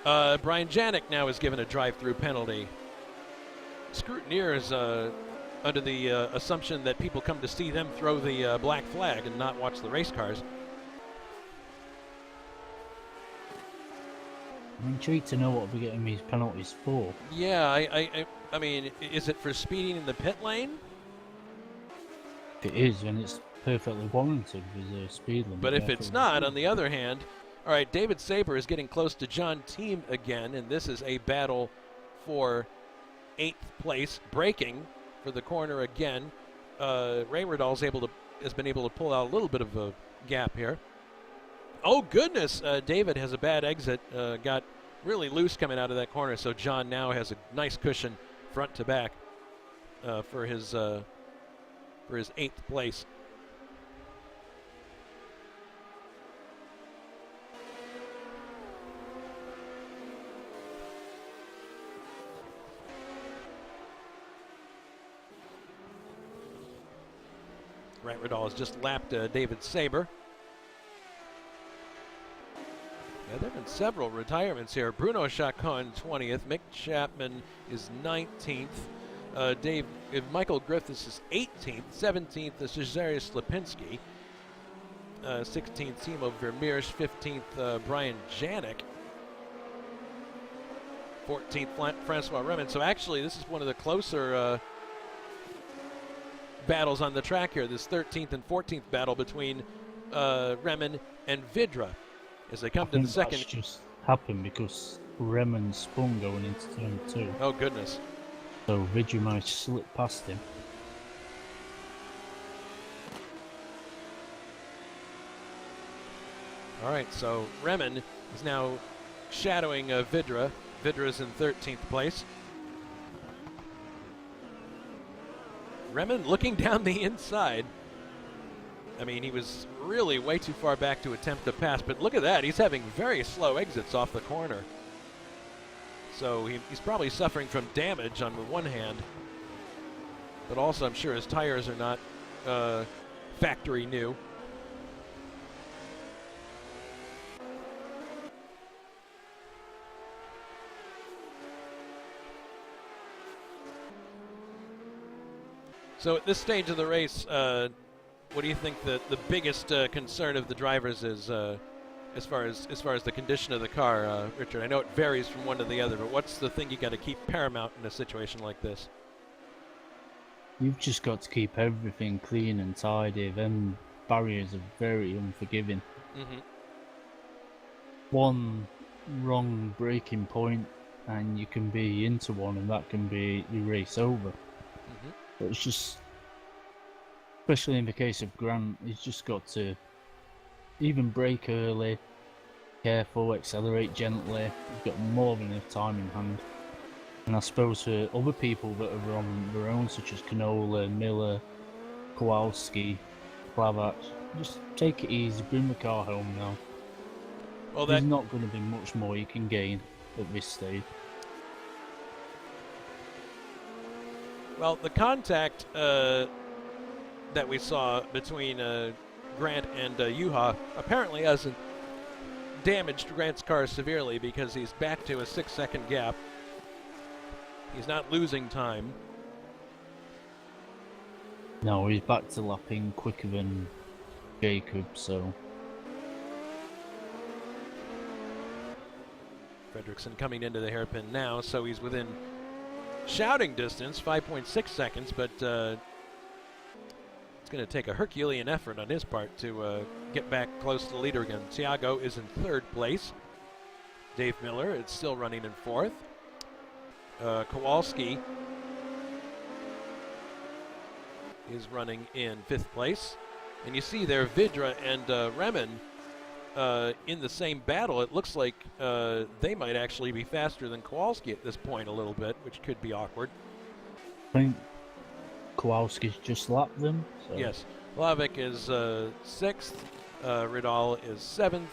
Brian Janik now is given a drive-through penalty. Scrutineers under the assumption that people come to see them throw the black flag and not watch the race cars. I'm intrigued to know what we're getting these penalties for. Yeah, I mean, is it for speeding in the pit lane? If it is, then it's perfectly warranted with the speed limit. But if it's not, on the other hand, all right, David Saber is getting close to John Team again, and this is a battle for 8th place, braking for the corner again. Raymerdall's has been able to pull out a little bit of a gap here. Oh goodness, David has a bad exit, got really loose coming out of that corner, so John now has a nice cushion front to back for his 8th place. Raymerdall has just lapped David Saber. Yeah, there have been several retirements here. Bruno Chacon, 20th. Mick Chapman is 19th. Michael Griffiths is 18th. 17th is Cesarius Lipinski. 16th, Timo Vermeers. 15th, Brian Janik. 14th, Francois Remen. So actually, this is one of the closer battles on the track here. This 13th and 14th battle between Remen and Vidra as they come to the second. That's just happened because Remen spun going into turn 2. Oh goodness. So Vidra might slip past him. All right, so Remen is now shadowing Vidra. Vidra's in 13th place. Remen looking down the inside. I mean, he was really way too far back to attempt to pass, but look at that. He's having very slow exits off the corner. So he's probably suffering from damage on the one hand, but also I'm sure his tires are not factory new. So at this stage of the race, what do you think the biggest concern of the drivers is as far as the condition of the car, Richard? I know it varies from one to the other, but what's the thing you got to keep paramount in a situation like this? You've just got to keep everything clean and tidy. Them barriers are very unforgiving. Mm-hmm. One wrong braking point and you can be into one, and that can be your race over. Mm-hmm. But it's just, especially in the case of Grant, he's just got to even brake early, careful, accelerate gently. He's got more than enough time in hand. And I suppose for other people that are on their own, such as Canola, Miller, Kowalski, Klavach, just take it easy, bring the car home now. Well, there's not going to be much more you can gain at this stage. Well, the contact that we saw between Grant and Juha apparently hasn't damaged Grant's car severely, because he's back to a 6-second gap. He's not losing time. No, he's back to lapping quicker than Jacob, so... Fredrickson coming into the hairpin now, so he's within shouting distance, 5.6 seconds, but it's going to take a Herculean effort on his part to get back close to the leader again. Thiago is in 3rd place. Dave Miller is still running in 4th. Kowalski is running in 5th place. And you see there Vidra and Remen in the same battle. It looks like they might actually be faster than Kowalski at this point a little bit, which could be awkward. I think Kowalski's just lapped them. So. Yes. Lavik is 6th. Ridal is 7th.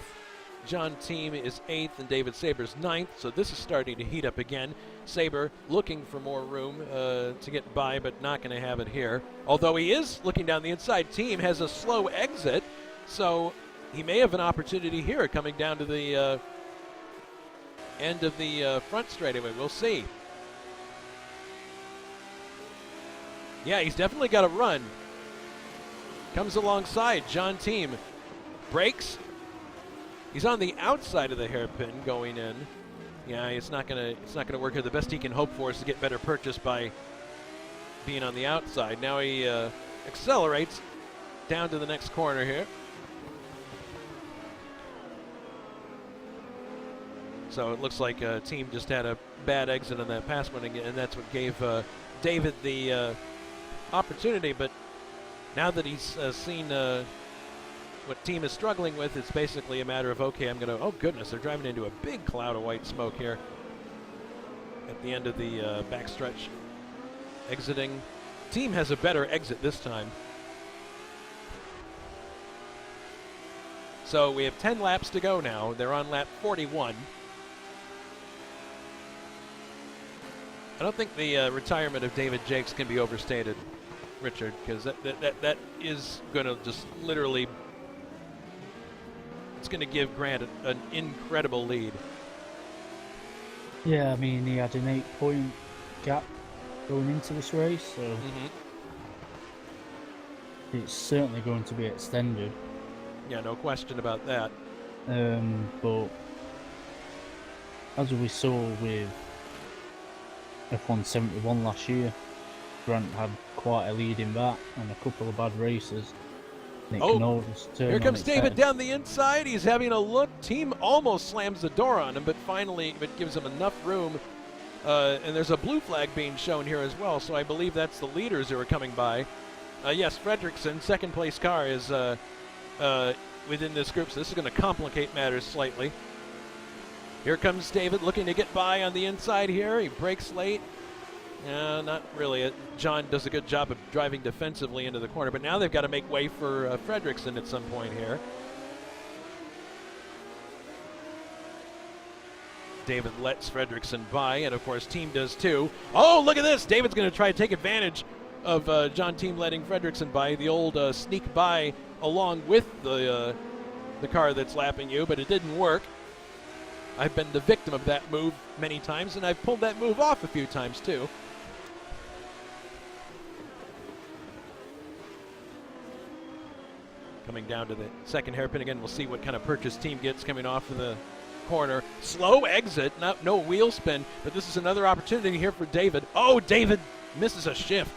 John Team is 8th, and David Saber's 9th. So this is starting to heat up again. Saber looking for more room to get by, but not going to have it here. Although he is looking down the inside. Team has a slow exit, so he may have an opportunity here coming down to the end of the front straightaway. We'll see. Yeah, he's definitely got a run. Comes alongside John Team. Brakes. He's on the outside of the hairpin going in. Yeah, it's not gonna work here. The best he can hope for is to get better purchase by being on the outside. Now he accelerates down to the next corner here. So it looks like a team just had a bad exit on that pass one, and that's what gave David the opportunity. But now that he's seen what team is struggling with, it's basically a matter of, okay, I'm going to, oh goodness, they're driving into a big cloud of white smoke here at the end of the backstretch. Exiting. Team has a better exit this time. So we have 10 laps to go now. They're on lap 41. I don't think the retirement of David Jakes can be overstated, Richard, because that is going to just literally, it's going to give Grant an incredible lead. Yeah, I mean, he had an 8-point gap going into this race, so it's certainly going to be extended. Yeah, no question about that. But as we saw with F1 71 last year, Grant had quite a lead in that and a couple of bad races. It can always turn here on comes its David head. down the inside. He's having a look. Team almost slams the door on him, but finally it gives him enough room. And there's a blue flag being shown here as well, so I believe that's the leaders who are coming by. Yes, Fredrickson, second place car, is within this group, so this is going to complicate matters slightly. Here comes David looking to get by on the inside here. He brakes late. Not really. John does a good job of driving defensively into the corner, but now they've got to make way for Fredrickson at some point here. David lets Fredrickson by, and of course Team does too. Oh, look at this! David's going to try to take advantage of John Team letting Fredrickson by. The old sneak by along with the car that's lapping you, but it didn't work. I've been the victim of that move many times, and I've pulled that move off a few times too. Coming down to the second hairpin again, we'll see what kind of purchase Team gets coming off of the corner. Slow exit, no wheel spin, but this is another opportunity here for David. Oh, David misses a shift.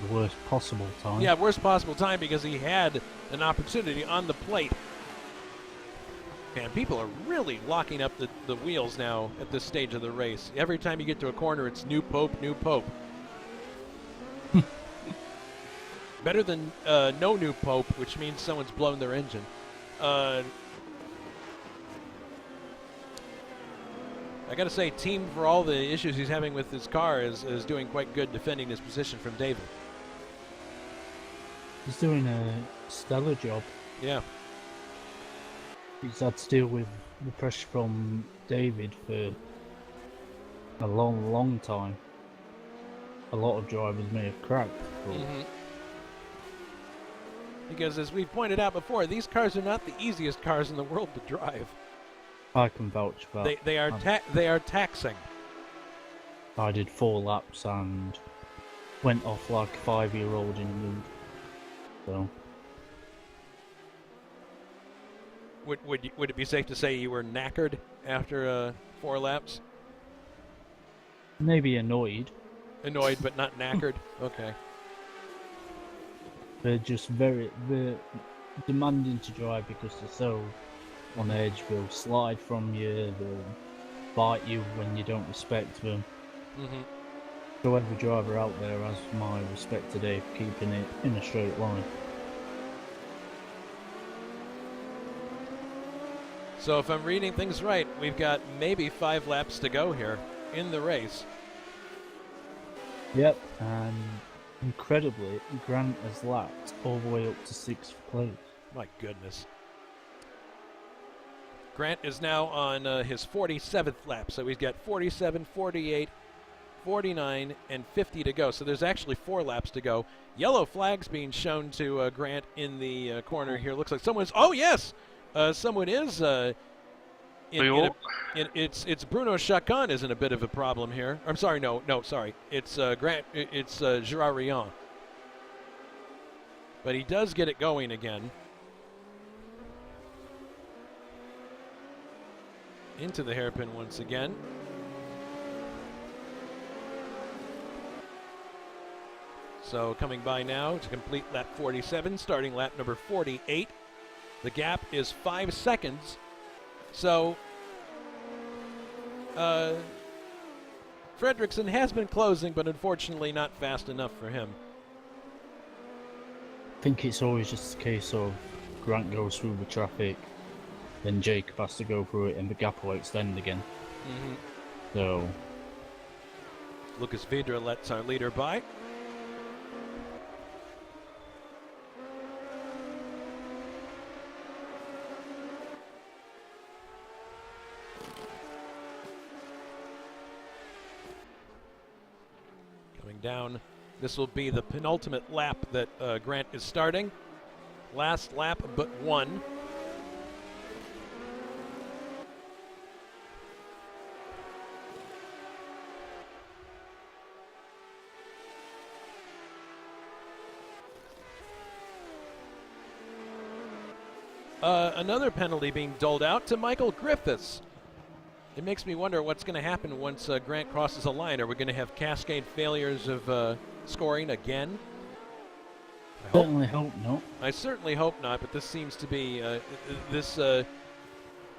The worst possible time. Yeah, worst possible time because he had an opportunity on the plate. Man, people are really locking up the wheels now at this stage of the race. Every time you get to a corner, it's new Pope, new Pope. Better than no new Pope, which means someone's blown their engine. I got to say, Team, for all the issues he's having with his car, is doing quite good defending his position from David. He's doing a stellar job. Yeah. He's had to deal with the pressure from David for a long, long time. A lot of drivers may have cracked. But Because as we've pointed out before, these cars are not the easiest cars in the world to drive. I can vouch for that. They are taxing. I did 4 laps and went off like a 5-year-old in a mood. So Would it be safe to say you were knackered after 4 laps? maybe annoyed. Annoyed but not knackered? Okay. They're just very demanding to drive because they're so on edge. They'll slide from you, they'll bite you when you don't respect them. So every driver out there has my respect today for keeping it in a straight line. So if I'm reading things right, we've got maybe 5 laps to go here in the race. Yep, and incredibly, Grant has lapped all the way up to 6th place. My goodness. Grant is now on his 47th lap, so he's got 47, 48, 49, and 50 to go. So there's actually 4 laps to go. Yellow flags being shown to Grant in the corner here. Looks like someone's... Oh, yes! Someone is... It's Bruno Chacon isn't a bit of a problem here. I'm sorry, no, sorry. It's Grant. It's Gerard Rion. But he does get it going again. into the hairpin once again. So coming by now to complete lap 47, starting lap number 48. The gap is 5 seconds. So Fredrickson has been closing, but unfortunately not fast enough for him. I think it's always just a case of Grant goes through the traffic, then Jacob has to go through it, and the gap will extend again. So Lucas Vidra lets our leader by. Coming down, this will be the penultimate lap that Grant is starting. Last lap but one. Another penalty being doled out to Michael Griffiths. It makes me wonder what's going to happen once Grant crosses a line. Are we going to have cascade failures of scoring again? certainly hope not. I certainly hope not, but this seems to be this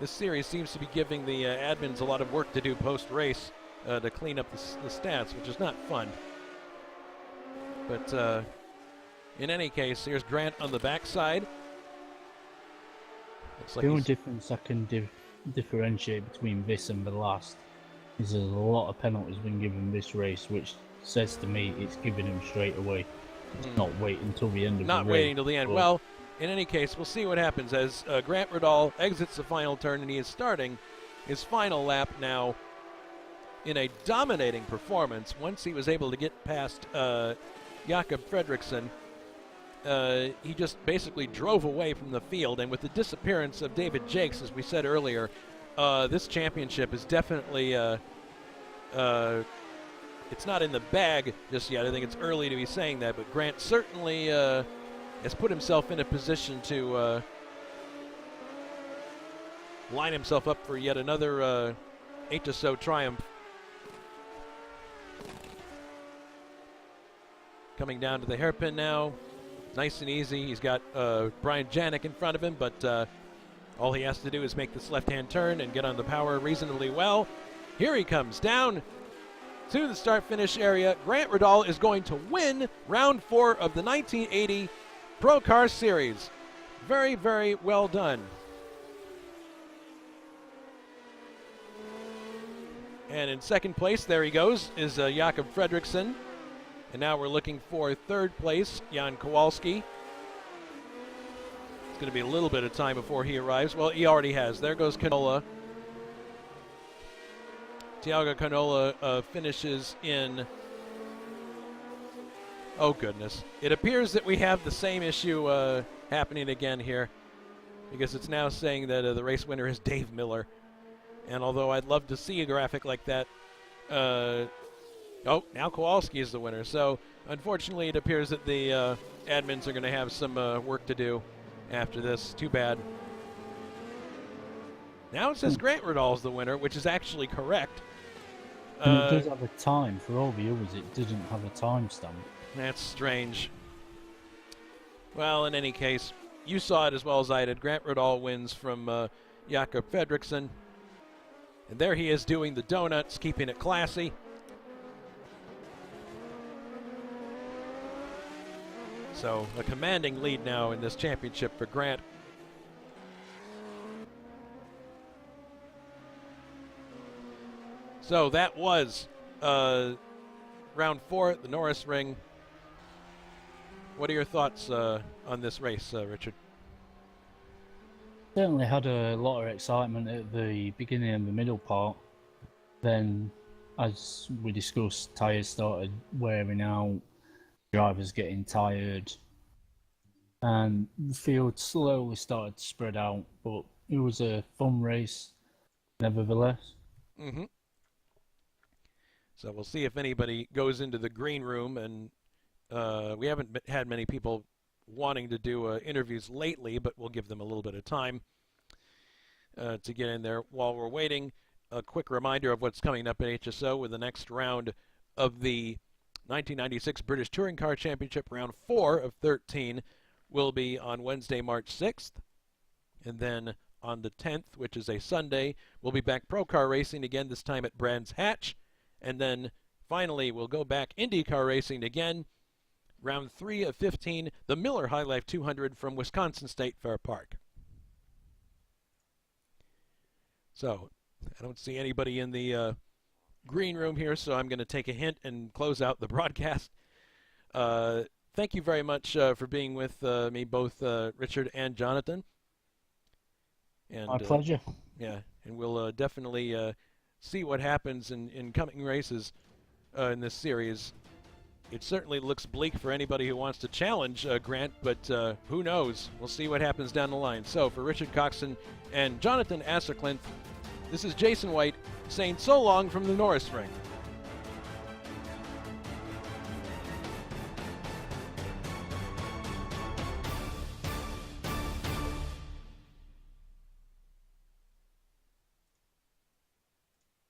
series seems to be giving the admins a lot of work to do post-race to clean up the stats, which is not fun. But in any case, here's Grant on the backside. Looks like the only difference I can differentiate between this and the last is there's a lot of penalties been given this race, which says to me it's giving him straight away. Not wait until the end of the race. Not waiting until the end. Well, in any case, we'll see what happens as Grant Riddall exits the final turn, and he is starting his final lap now in a dominating performance. Once he was able to get past Jakob Fredrickson, he just basically drove away from the field, and with the disappearance of David Jakes, as we said earlier, this championship is definitely it's not in the bag just yet. I think it's early to be saying that, but Grant certainly has put himself in a position to line himself up for yet another 8-so triumph. Coming down to the hairpin now. Nice and easy. He's got Brian Janik in front of him, but all he has to do is make this left-hand turn and get on the power reasonably well. Here he comes down to the start-finish area. Grant Riddall is going to win round 4 of the 1980 Procar Series. Very, very well done. And in second place, there he goes, is Jakob Fredrickson. And now we're looking for third place, Jan Kowalski. It's going to be a little bit of time before he arrives. Well, he already has. There goes Canola. Tiago Canola finishes in... Oh, goodness. It appears that we have the same issue happening again here, because it's now saying that the race winner is Dave Miller. And although I'd love to see a graphic like that, oh, now Kowalski is the winner. So, unfortunately, it appears that the admins are going to have some work to do after this. Too bad. Now it says Grant Riddall's the winner, which is actually correct. And it does have a time. For all the others, it doesn't have a timestamp. That's strange. Well, in any case, you saw it as well as I did. Grant Riddall wins from Jakob Fredrickson. And there he is doing the donuts, keeping it classy. So a commanding lead now in this championship for Grant. So that was round 4 at the Norisring. What are your thoughts on this race, Richard? Certainly had a lot of excitement at the beginning and the middle part. Then, as we discussed, tyres started wearing out, drivers getting tired, and the field slowly started to spread out, but it was a fun race nevertheless. Mm-hmm. So we'll see if anybody goes into the green room, and we haven't had many people wanting to do interviews lately, but we'll give them a little bit of time. to get in there. While we're waiting, a quick reminder of what's coming up at HSO with the next round of the 1996 British Touring Car Championship. Round 4 of 13 will be on Wednesday, March 6th. And then on the 10th, which is a Sunday, we'll be back Procar racing again, this time at Brands Hatch. And then finally, we'll go back IndyCar racing again. Round 3 of 15, the Miller High Life 200 from Wisconsin State Fair Park. So, I don't see anybody in the green room here, so I'm going to take a hint and close out the broadcast. Thank you very much for being with me, both Richard and Jonatan. And, My pleasure. Yeah, and we'll definitely see what happens in coming races in this series. It certainly looks bleak for anybody who wants to challenge Grant, but who knows? We'll see what happens down the line. So for Richard Coxon and Jonatan Acerclinth, this is Jason White saying so long from the Norisring.